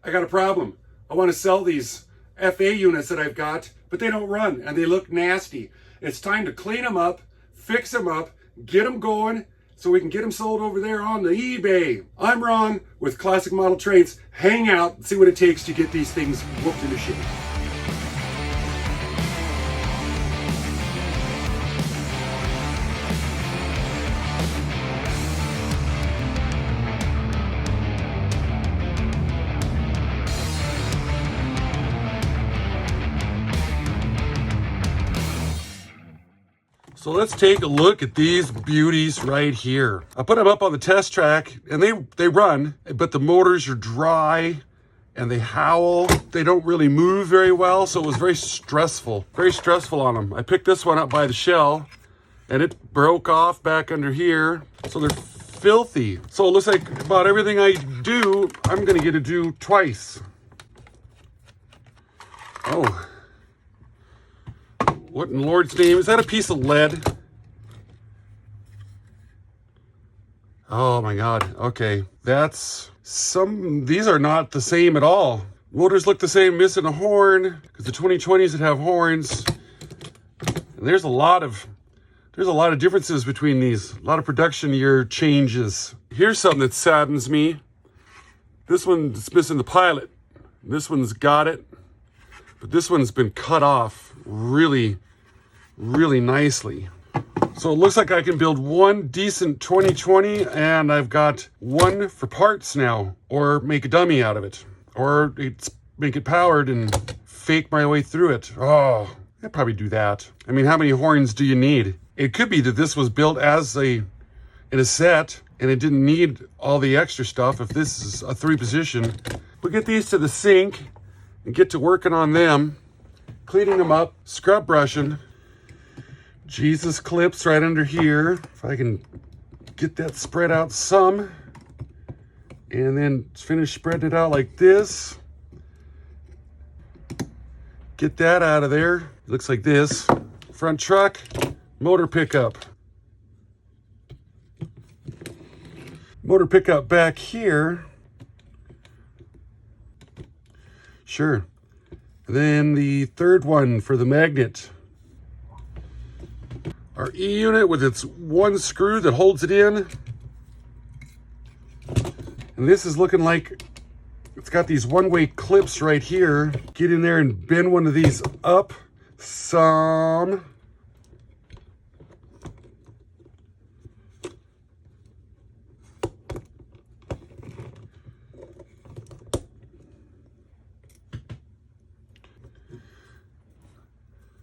I got a problem. I want to sell these FA units that I've got, but they don't run and they look nasty. It's time to clean them up, fix them up, get them going so we can get them sold over there on the eBay. I'm Ron with Classic Model Trains. Hang out and see what it takes to get these things whooped into shape. So let's take a look at these beauties right here. I put them up on the test track and they run, but the motors are dry and they howl. They don't really move very well, so it was very stressful on them. I picked this one up by the shell and it broke off back under here. So they're filthy. So it looks like about everything I do, I'm gonna get to do twice. Oh. What in Lord's name? Is that a piece of lead? Oh my God. Okay. These are not the same at all. Motors look the same, missing a horn, because the 2020s that have horns. And there's a lot of differences between these. A lot of production year changes. Here's something that saddens me. This one's missing the pilot. This one's got it. But this one's been cut off really nicely. So it looks like I can build one decent 2020 and I've got one for parts now, or make a dummy out of it, or make it powered and fake my way through it. Oh, I'd probably do that. I mean, how many horns do you need? It could be that this was built in a set and it didn't need all the extra stuff. If this is a 3-position, we'll get these to the sink and get to working on them, cleaning them up, scrub brushing. Jesus clips right under here. If I can get that spread out some, and then finish spreading it out like this. Get that out of there. It looks like this. Front truck, motor pickup. Motor pickup back here. Sure. And then the third one for the magnet. Our E unit with its one screw that holds it in. And this is looking like it's got these one-way clips right here. Get in there and bend one of these up some.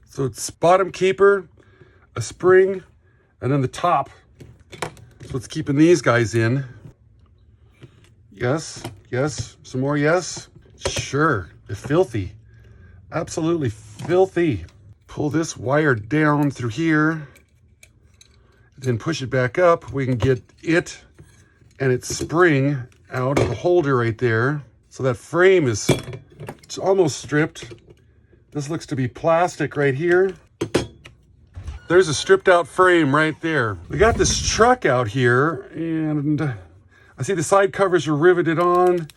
So it's bottom keeper, a spring, and then the top. So it's keeping these guys in. Yes, yes, some more yes. Sure, they're filthy. Absolutely filthy. Pull this wire down through here, then push it back up. We can get it and its spring out of the holder right there. So that frame is almost stripped. This looks to be plastic right here. There's a stripped out frame right there. We got this truck out here and I see the side covers are riveted on.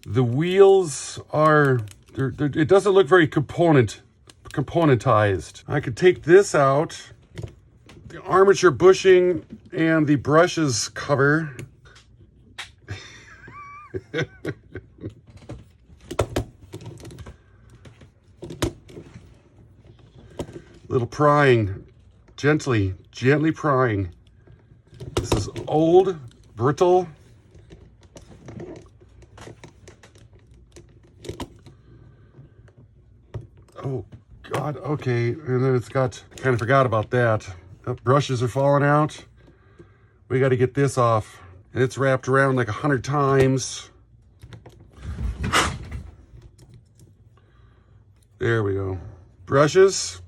The wheels are, it doesn't look very componentized. I could take this out, the armature bushing and the brushes cover. Little prying, gently prying. This is old, brittle. Oh God, okay. And then it's got, I kind of forgot about that. Oh, brushes are falling out. We got to get this off. And it's wrapped around like 100 times. There we go. Brushes.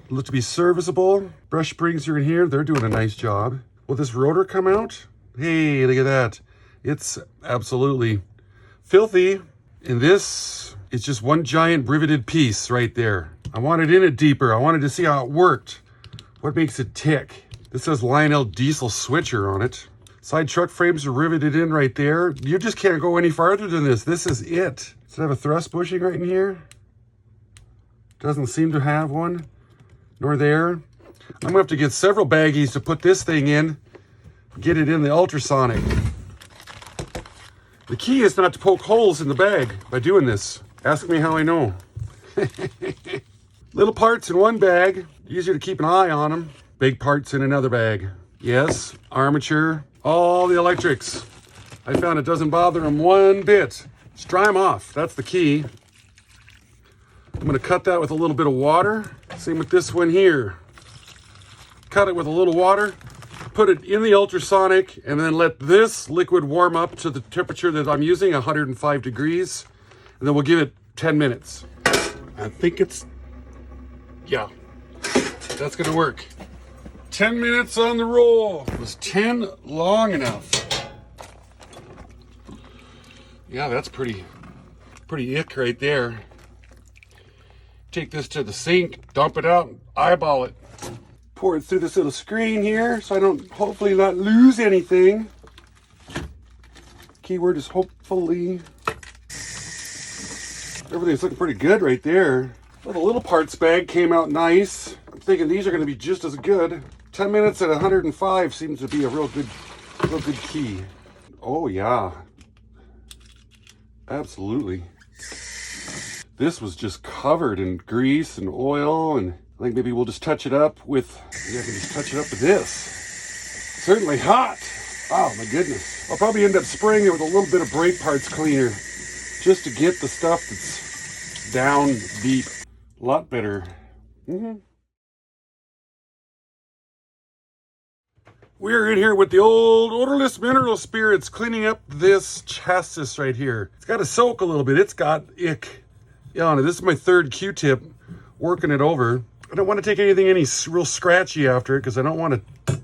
Look to be serviceable. Brush springs are in here. They're doing a nice job. Will this rotor come out? Hey, look at that. It's absolutely filthy. And this is just one giant riveted piece right there. I wanted in it deeper. I wanted to see how it worked. What makes it tick? This says Lionel diesel switcher on it. Side truck frames are riveted in right there. You just can't go any farther than this. This is it. Does it have a thrust bushing right in here? Doesn't seem to have one, nor there. I'm gonna have to get several baggies to put this thing in, get it in the ultrasonic. The key is not to poke holes in the bag by doing this. Ask me how I know. Little parts in one bag, easier to keep an eye on them. Big parts in another bag. Yes, armature, all the electrics. I found it doesn't bother them one bit. Just dry them off, that's the key. I'm gonna cut that with a little bit of water. Same with this one here. Cut it with a little water, put it in the ultrasonic, and then let this liquid warm up to the temperature that I'm using, 105 degrees. And then we'll give it 10 minutes. I think yeah, that's gonna work. 10 minutes on the roll. Was 10 long enough? Yeah, that's pretty ick right there. Take this to the sink, dump it out, eyeball it. Pour it through this little screen here so I don't hopefully not lose anything. Keyword is hopefully. Everything's looking pretty good right there. Well, the little parts bag came out nice. I'm thinking these are going to be just as good. 10 minutes at 105 seems to be a real good key. Oh yeah, absolutely. This was just covered in grease and oil, and I think maybe we'll just touch it up with, maybe I can just touch it up with this. Certainly hot. Oh my goodness. I'll probably end up spraying it with a little bit of brake parts cleaner just to get the stuff that's down deep. A lot better. We're in here with the old odorless mineral spirits cleaning up this chassis right here. It's got to soak a little bit. It's got ick on it. This is my third Q-tip working it over. I don't want to take anything any real scratchy after it because I don't want to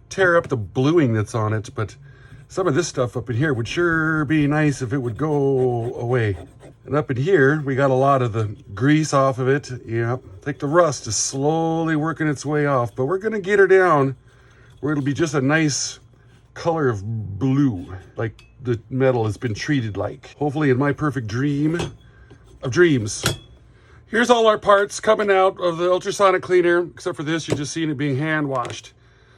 tear up the bluing that's on it, but some of this stuff up in here would sure be nice if it would go away. And up in here, we got a lot of the grease off of it. Yep. I think the rust is slowly working its way off, but we're going to get her down where it'll be just a nice color of blue, like the metal has been treated like. Hopefully in my perfect dream of dreams. Here's all our parts coming out of the ultrasonic cleaner, except for this, you're just seeing it being hand washed.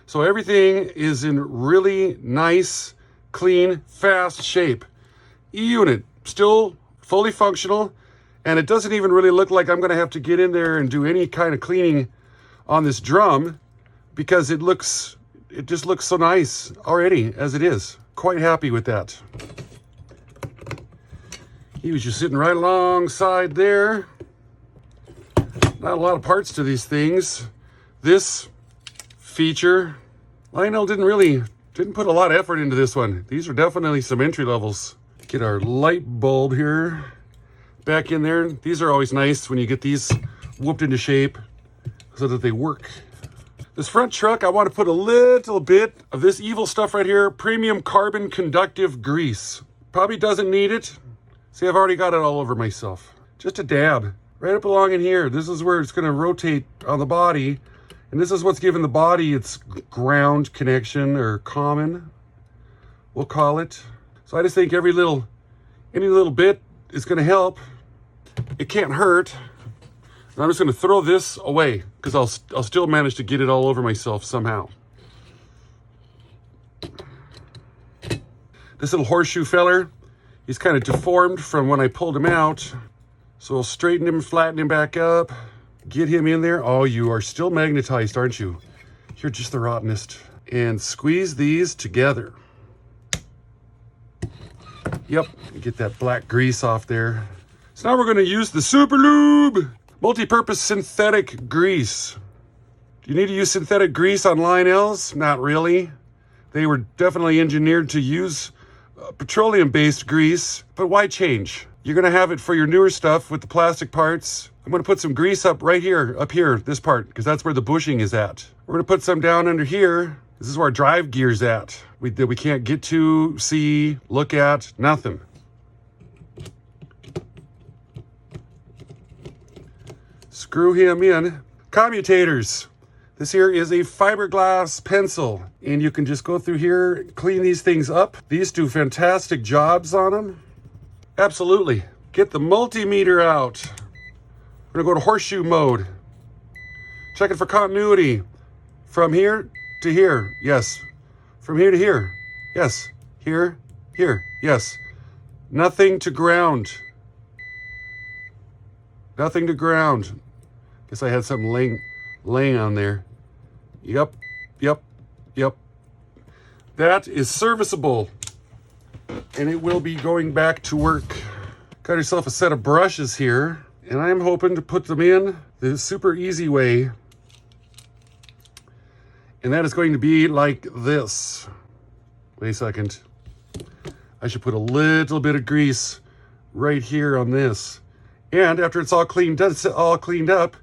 So everything is in really nice, clean, fast shape. E-unit, still fully functional, and it doesn't even really look like I'm gonna have to get in there and do any kind of cleaning on this drum because it just looks so nice already as it is. Quite happy with that. He was just sitting right alongside there. Not a lot of parts to these things. This feature, Lionel didn't put a lot of effort into this one. These are definitely some entry levels. Get our light bulb here back in there. These are always nice when you get these whooped into shape so that they work. This front truck, I want to put a little bit of this evil stuff right here, premium carbon conductive grease. Probably doesn't need it. See, I've already got it all over myself. Just a dab. Right up along in here. This is where it's going to rotate on the body. And this is what's giving the body its ground connection, or common, we'll call it. So I just think any little bit is going to help. It can't hurt. And I'm just going to throw this away because I'll still manage to get it all over myself somehow. This little horseshoe feller, he's kind of deformed from when I pulled him out. So I'll straighten him, flatten him back up, get him in there. Oh, you are still magnetized, aren't you? You're just the rottenest. And squeeze these together. Yep, get that black grease off there. So now we're going to use the Super Lube multi-purpose synthetic grease. Do you need to use synthetic grease on Lionels? Not really. They were definitely engineered to use petroleum-based grease, but why change? You're going to have it for your newer stuff with the plastic parts. I'm going to put some grease up here, this part, because that's where the bushing is at. We're going to put some down under here. This is where our drive gear's at. That we can't get to, see, look at, nothing. Screw him in. Commutators. This here is a fiberglass pencil, and you can just go through here, clean these things up. These do fantastic jobs on them. Absolutely. Get the multimeter out. We're gonna go to horseshoe mode. Checking for continuity. From here to here, yes. From here to here, yes. Here, here, yes. Nothing to ground. Nothing to ground. Guess I had something laying on there. Yep. That is serviceable. And it will be going back to work. Got yourself a set of brushes here. And I'm hoping to put them in the super easy way. And that is going to be like this. Wait a second. I should put a little bit of grease right here on this. And after it's all cleaned up,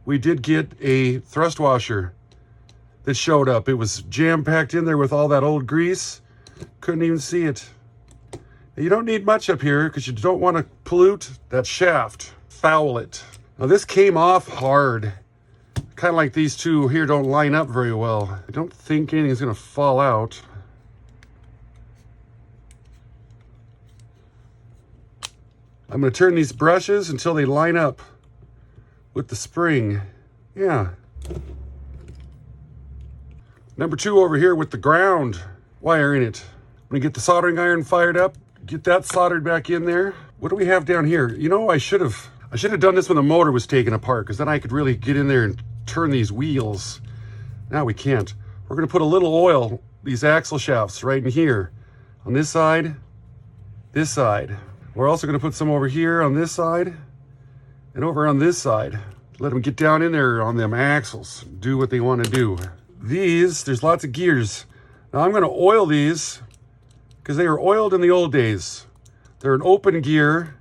we did get a thrust washer that showed up. It was jam-packed in there with all that old grease. Couldn't even see it. Now, you don't need much up here because you don't want to pollute that shaft. Foul it. Now this came off hard. Kind of like these two here don't line up very well. I don't think anything's going to fall out. I'm going to turn these brushes until they line up with the spring. Yeah. Number 2 over here with the ground wire in it. I'm going to get the soldering iron fired up, get that soldered back in there. What do we have down here? You know, I should have done this when the motor was taken apart, because then I could really get in there and turn these wheels. Now we can't. We're going to put a little oil, these axle shafts right in here. On this side, this side. We're also going to put some over here on this side and over on this side. Let them get down in there on them axles, do what they want to do. These, there's lots of gears. Now I'm going to oil these because they were oiled in the old days. They're an open gear,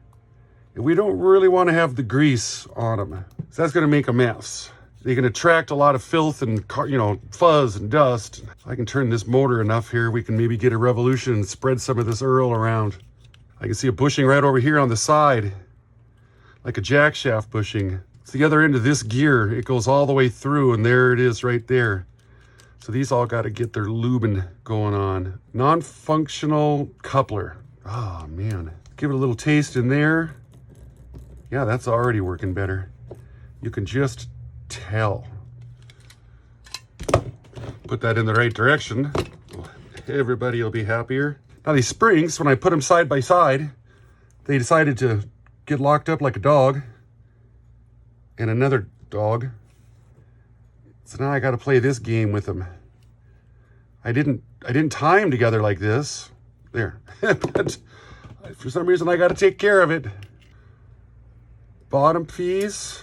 and we don't really want to have the grease on them. So that's going to make a mess. They can attract a lot of filth and, fuzz and dust. If I can turn this motor enough here, we can maybe get a revolution and spread some of this Earl around. I can see a bushing right over here on the side, like a jack shaft bushing. It's the other end of this gear. It goes all the way through, and there it is right there. So these all got to get their lubing going on. Non-functional coupler. Oh, man. Give it a little taste in there. Yeah, that's already working better. You can just tell. Put that in the right direction. Everybody will be happier. Now these springs, when I put them side by side, they decided to get locked up like a dog and another dog. So now I got to play this game with them. I didn't tie them together like this. There. But for some reason I got to take care of it. Bottom piece,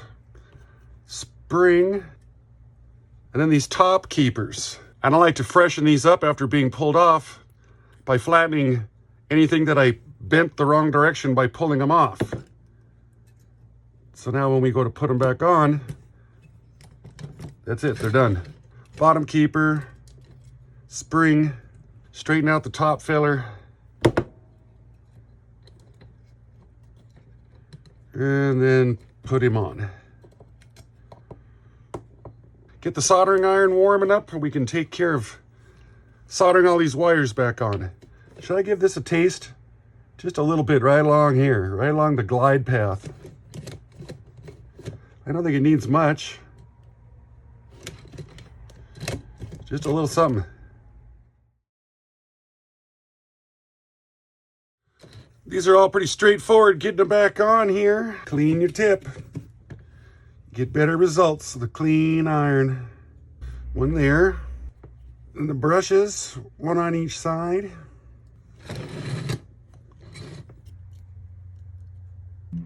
spring, and then these top keepers. And I like to freshen these up after being pulled off by flattening anything that I bent the wrong direction by pulling them off. So now when we go to put them back on, that's it, they're done. Bottom keeper, spring, straighten out the top filler, and then put him on. Get the soldering iron warming up, and we can take care of soldering all these wires back on. Should I give this a taste? Just a little bit right along here, right along the glide path. I don't think it needs much. Just a little something. These are all pretty straightforward getting them back on here. Clean your tip. Get better results with a clean iron. One there. And the brushes, one on each side.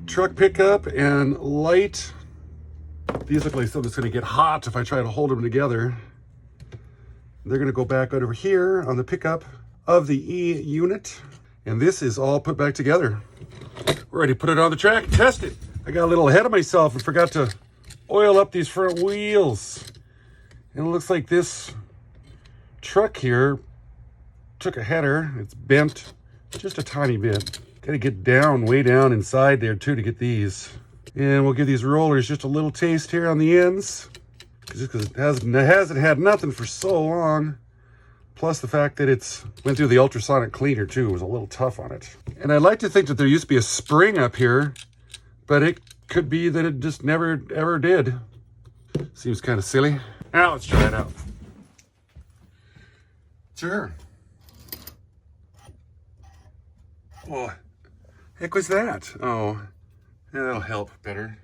Truck pickup and light. These look like something that's going to get hot if I try to hold them together. They're going to go back over here on the pickup of the E unit. And this is all put back together. We're ready to put it on the track and test it. I got a little ahead of myself and forgot to oil up these front wheels. And it looks like this truck here took a header. It's bent just a tiny bit. Got to get down, way down inside there too to get these. And we'll give these rollers just a little taste here on the ends. Just because it hasn't had nothing for so long. Plus the fact that it's went through the ultrasonic cleaner too was a little tough on it. And I'd like to think that there used to be a spring up here, but it could be that it just never ever did. Seems kind of silly. Now let's try it out. Sure. Oh, heck was that? Oh, yeah, that'll help better.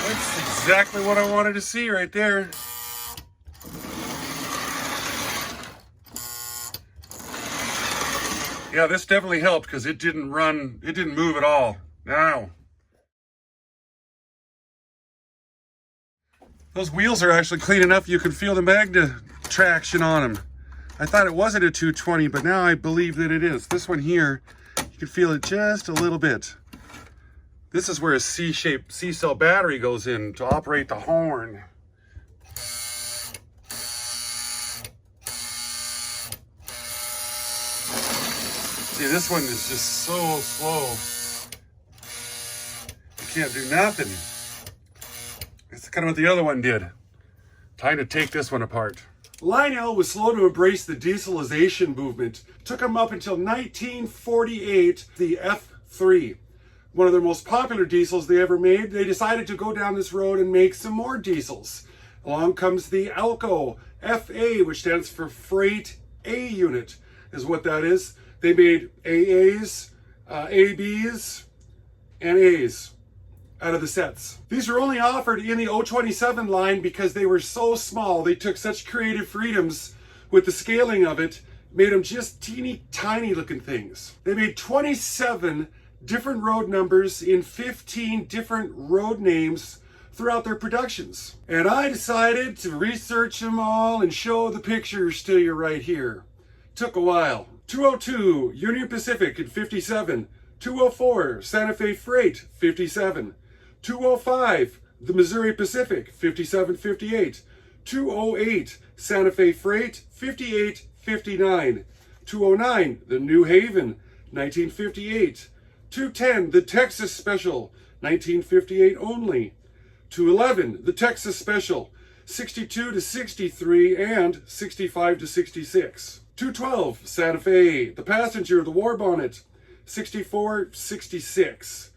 That's exactly what I wanted to see right there. Yeah, this definitely helped because it didn't move at all. Now. Those wheels are actually clean enough you can feel the magnet traction on them. I thought it wasn't a 220, but now I believe that it is. This one here, you can feel it just a little bit. This is where a C-shaped C-cell battery goes in to operate the horn. See, this one is just so slow. You can't do nothing. It's kind of what the other one did. Time to take this one apart. Lionel was slow to embrace the dieselization movement. It took him up until 1948, the F3. One of their most popular diesels they ever made. They decided to go down this road and make some more diesels. Along comes the Alco FA, which stands for Freight A Unit, is what that is. They made AAs, ABs, and A's out of the sets. These were only offered in the O-27 line because they were so small. They took such creative freedoms with the scaling of it, made them just teeny tiny looking things. They made 27 different road numbers in 15 different road names throughout their productions. And I decided to research them all and show the pictures to you right here. Took a while. 202 Union Pacific in 57. 204 Santa Fe Freight 57. 205 the Missouri Pacific 57-58. 208 Santa Fe Freight 58-59. 209 the New Haven 1958. 210 the Texas Special 1958 only. 211 the Texas Special 62-63 and 65-66. 212 Santa Fe the Passenger the War Bonnet 64-66.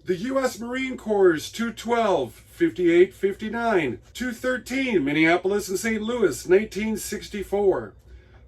The U.S. Marine Corps 212 58-59. 213 Minneapolis and St. Louis 1964.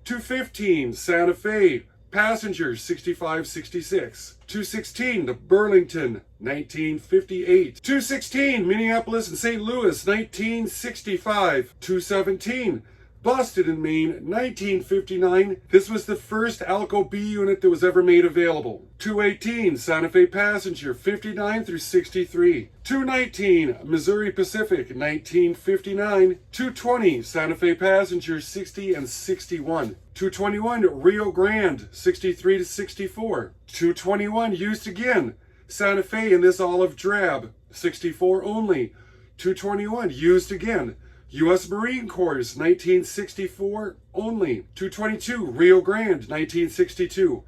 215 Santa Fe Passenger 65-66. 216 the Burlington 1958. 216 Minneapolis and St. Louis 1965. 217 Boston and Maine 1959. This was the first Alco B unit that was ever made available. 218 Santa Fe Passenger 59 through 63. 219 Missouri Pacific 1959. 220 Santa Fe Passenger 60 and 61. 221 Rio Grande 63 to 64. 221 used again Santa Fe in this olive drab 64 only. 221 used again U.S. Marine Corps 1964 only. 222 Rio Grande 1962.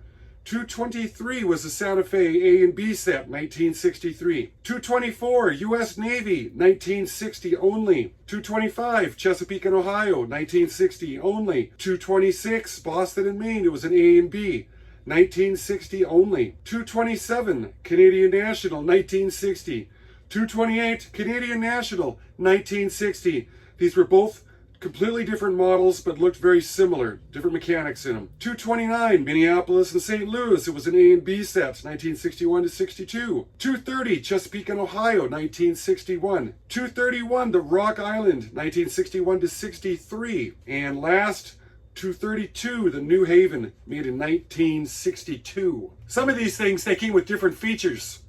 223 was the Santa Fe A and B set 1963. 224 U.S. Navy 1960 only. 225 Chesapeake and Ohio 1960 only. 226 Boston and Maine, it was an A and B 1960 only. 227 Canadian National 1960. 228 Canadian National 1960. These were both completely different models, but looked very similar. Different mechanics in them. 229 Minneapolis and St. Louis. It was an A and B set, 1961 to 62. 230 Chesapeake and Ohio, 1961. 231 the Rock Island, 1961 to 63. And last, 232 the New Haven, made in 1962. Some of these things they came with different features.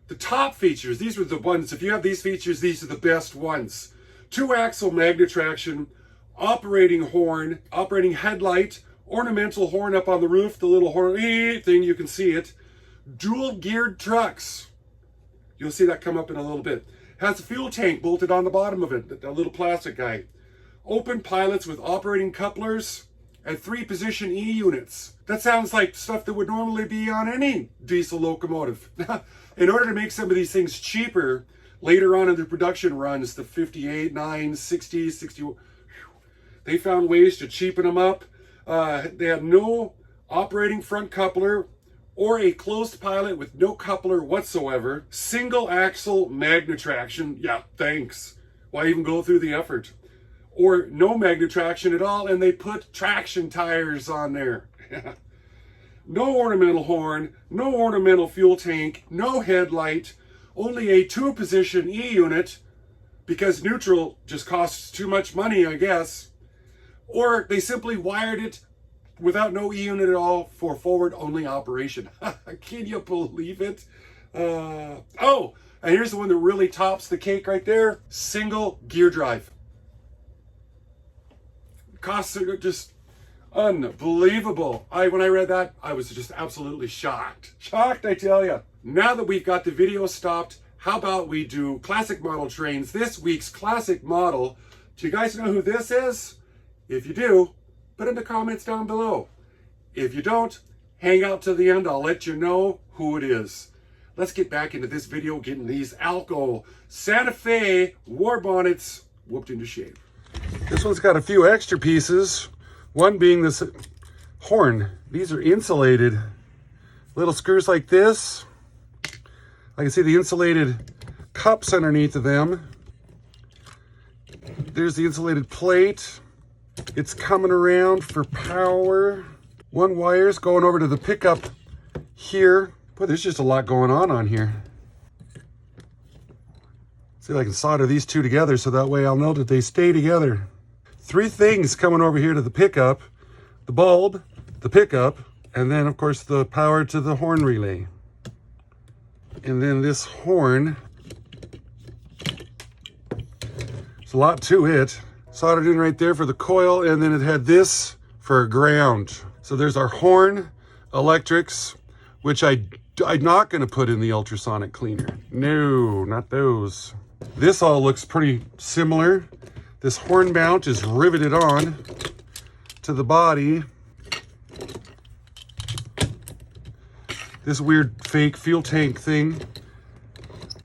The top features, these were the ones, if you have these features, these are the best ones. 2-axle magnet traction, operating horn, operating headlight, ornamental horn up on the roof, the little horn thing, you can see it. Dual geared trucks. You'll see that come up in a little bit. Has a fuel tank bolted on the bottom of it, a little plastic guy. Open pilots with operating couplers at 3-position E units. That sounds like stuff that would normally be on any diesel locomotive. In order to make some of these things cheaper, later on in the production runs, the 58, 9, 60, 60, they found ways to cheapen them up. They had no operating front coupler or a closed pilot with no coupler whatsoever. Single axle magnetraction. Yeah, thanks. Why even go through the effort? Or no magnetraction at all, and they put traction tires on there. No ornamental horn, no ornamental fuel tank, no headlight, only a 2-position E unit, because neutral just costs too much money, I guess. Or they simply wired it without no E unit at all for forward-only operation. Can you believe it? Oh, and here's the one that really tops the cake right there. Single gear drive. Costs are just unbelievable. When I read that, I was just absolutely shocked. Shocked, I tell you. Now that we've got the video stopped, how about we do classic model trains? This week's classic model. Do you guys know who this is? If you do, put in the comments down below. If you don't, hang out to the end. I'll let you know who it is. Let's get back into this video, getting these Alco Santa Fe war bonnets whooped into shape. This one's got a few extra pieces. One being this horn. These are insulated. Little screws like this. I can see the insulated cups underneath of them. There's the insulated plate. It's coming around for power. One wire's going over to the pickup here. Boy, there's just a lot going on here. See if I can solder these two together so that way I'll know that they stay together. 3 things coming over here to the pickup. The bulb, the pickup, and then of course the power to the horn relay. And then this horn, there's a lot to it. Soldered in right there for the coil, and then it had this for ground. So there's our horn electrics, which I'm not going to put in the ultrasonic cleaner. No, not those. This all looks pretty similar. This horn mount is riveted on to the body. This weird fake fuel tank thing.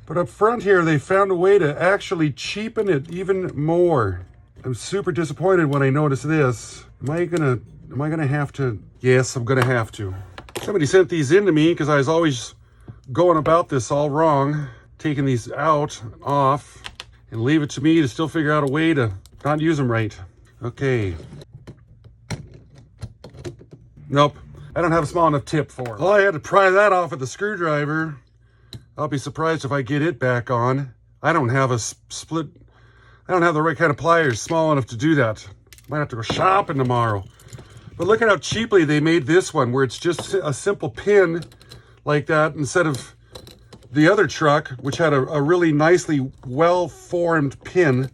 But up front here, they found a way to actually cheapen it even more. I'm super disappointed when I noticed this. Am I gonna have to? Yes, I'm gonna have to. Somebody sent these in to me because I was always going about this all wrong, taking these out and off, and leave it to me to still figure out a way to not use them right. Okay. Nope, I don't have a small enough tip for it. Well, I had to pry that off with the screwdriver. I'll be surprised if I get it back on. I don't have a split. I don't have the right kind of pliers small enough to do that. Might have to go shopping tomorrow. But look at how cheaply they made this one, where it's just a simple pin like that instead of the other truck, which had a really nicely well-formed pin.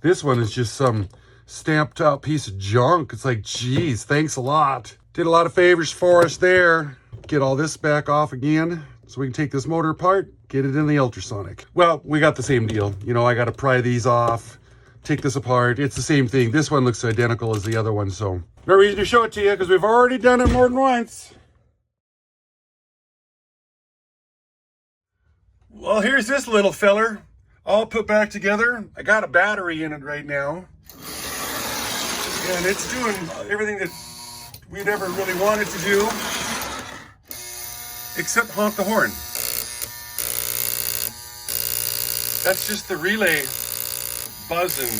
This one is just some stamped out piece of junk. It's like, geez, thanks a lot. Did a lot of favors for us there. Get all this back off again so we can take this motor apart, get it in the ultrasonic. Well, we got the same deal. You know, I got to pry these off, take this apart. It's the same thing. This one looks identical as the other one, so no reason to show it to you because we've already done it more than once. Well, here's this little feller all put back together. I got a battery in it right now, and it's doing everything that we never really wanted to do, except honk the horn. That's just the relay buzzing.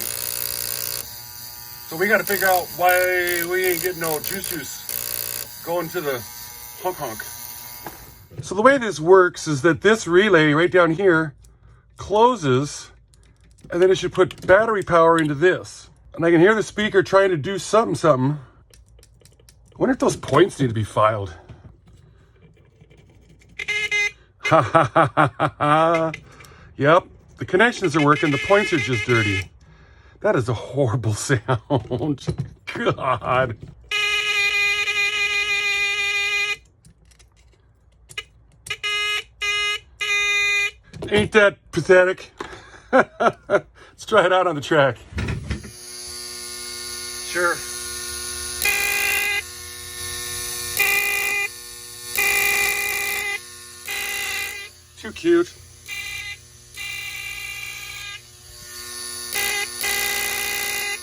So we got to figure out why we ain't getting no juice going to the honk honk. So the way this works is that this relay right down here closes, and then it should put battery power into this. And I can hear the speaker trying to do something. I wonder if those points need to be filed. Ha ha ha ha ha. Yep, the connections are working, the points are just dirty. That is a horrible sound. God. Ain't that pathetic? Let's try it out on the track. Sure. Too cute.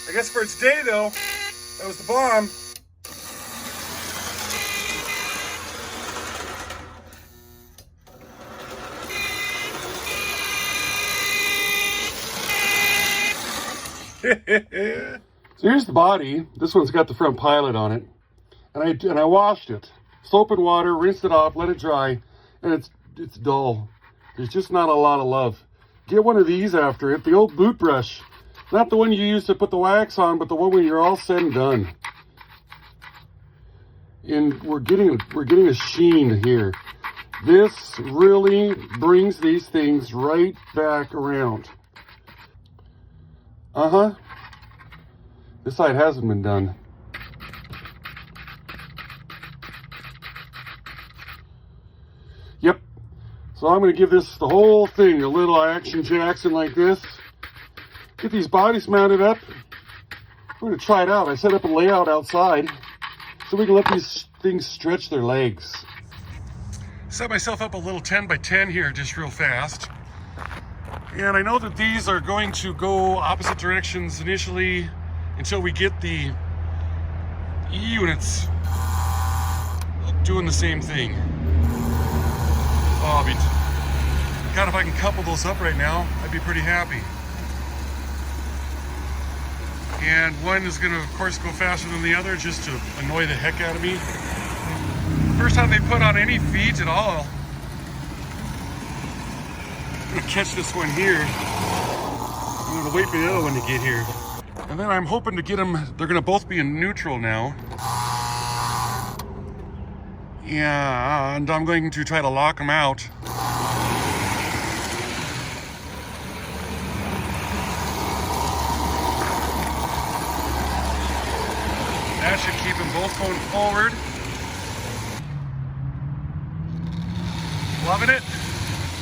I guess for its day though, that was the bomb. So here's the body. This one's got the front pilot on it, and I washed it. Soap and water, rinsed it off, let it dry, and it's dull. There's just not a lot of love. Get one of these after it, the old boot brush. Not the one you use to put the wax on, but the one when you're all said and done. And we're getting a sheen here. This really brings these things right back around. Uh-huh. This side hasn't been done. Yep. So I'm going to give this, the whole thing, a little action Jackson like this. Get these bodies mounted up. We're going to try it out. I set up a layout outside so we can let these things stretch their legs. Set myself up a little 10 by 10 here just real fast. And I know that these are going to go opposite directions initially until we get the E units doing the same thing. Oh, God, if I can couple those up right now, I'd be pretty happy. And one is going to, of course, go faster than the other just to annoy the heck out of me. First time they put on any feet at all. I'm going to catch this one here. I'm going to wait for the other one to get here. And then I'm hoping to get them, they're going to both be in neutral now. Yeah, and I'm going to try to lock them out. That should keep them both going forward. Loving it.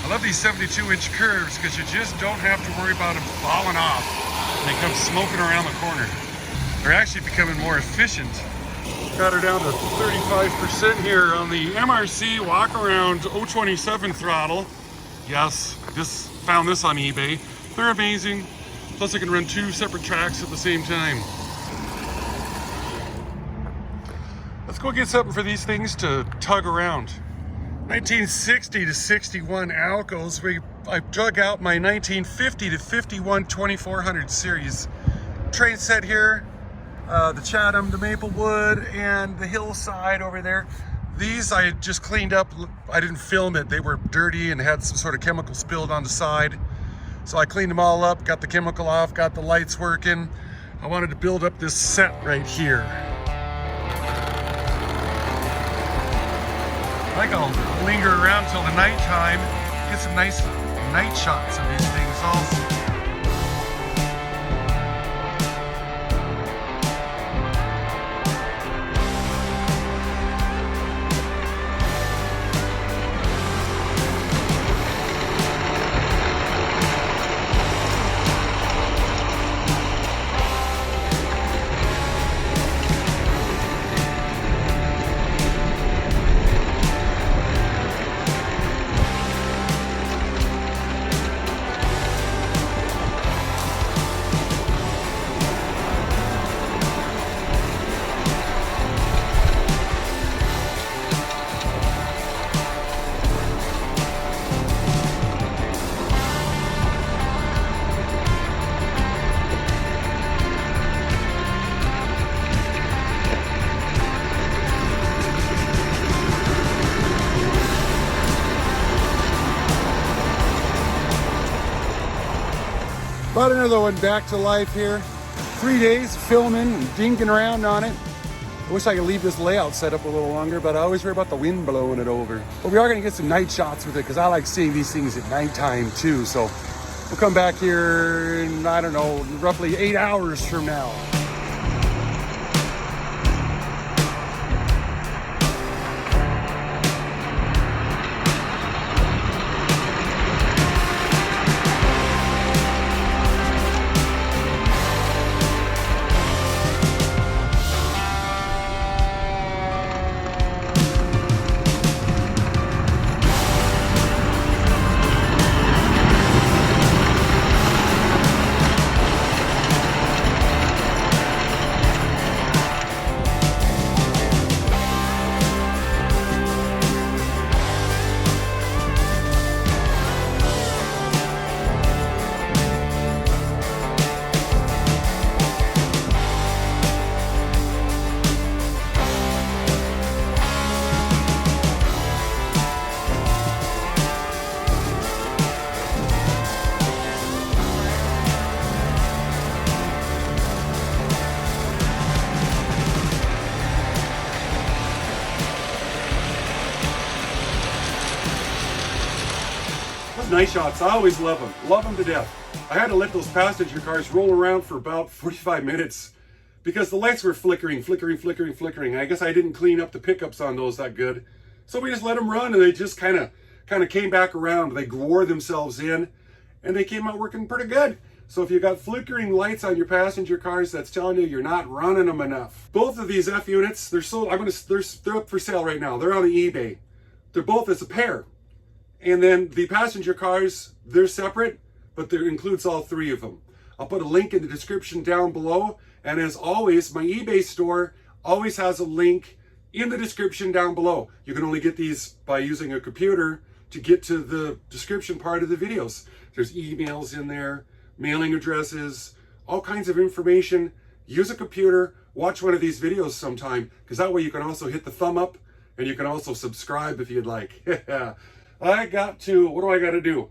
I love these 72-inch curves because you just don't have to worry about them falling off when they come smoking around the corner. They're actually becoming more efficient. Got her down to 35% here on the MRC walk-around O-27 throttle. Yes, found this on eBay. They're amazing. Plus I can run 2 separate tracks at the same time. Let's go get something for these things to tug around. 1960 to 61 Alcos. I dug out my 1950 to 51 2400 series train set here. The Chatham, the Maplewood, and the Hillside over there. These I just cleaned up. I didn't film it. They were dirty and had some sort of chemical spilled on the side. So I cleaned them all up, got the chemical off, got the lights working. I wanted to build up this set right here. I think I'll linger around till the nighttime, get some nice night shots of these things also. Brought another one back to life here. 3 days filming and dinking around on it. I wish I could leave this layout set up a little longer, but I always worry about the wind blowing it over. But we are gonna get some night shots with it because I like seeing these things at nighttime too. So we'll come back here in, I don't know, roughly 8 hours from now. Those night shots, I always love them to death. I had to let those passenger cars roll around for about 45 minutes because the lights were flickering. I guess I didn't clean up the pickups on those that good. So we just let them run, and they just kind of came back around. They wore themselves in, and they came out working pretty good. So if you got flickering lights on your passenger cars, that's telling you you're not running them enough. Both of these F units, they're up for sale right now. They're on the eBay. They're both as a pair. And then the passenger cars, they're separate, but there includes all three of them. I'll put a link in the description down below. And as always, my eBay store always has a link in the description down below. You can only get these by using a computer to get to the description part of the videos. There's emails in there, mailing addresses, all kinds of information. Use a computer, watch one of these videos sometime, because that way you can also hit the thumb up and you can also subscribe if you'd like. What do I got to do?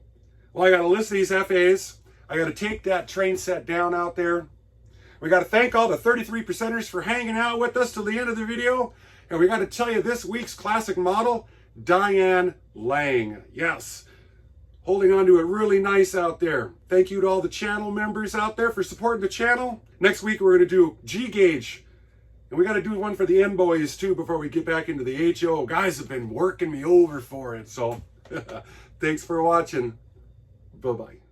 Well, I got to list these FAs. I got to take that train set down out there. We got to thank all the 33%ers for hanging out with us till the end of the video. And we got to tell you this week's classic model, Diane Lang. Yes, holding on to it really nice out there. Thank you to all the channel members out there for supporting the channel. Next week, we're going to do G-Gauge. And we got to do one for the N-Boys too before we get back into the HO. Guys have been working me over for it. So thanks for watching. Bye-bye.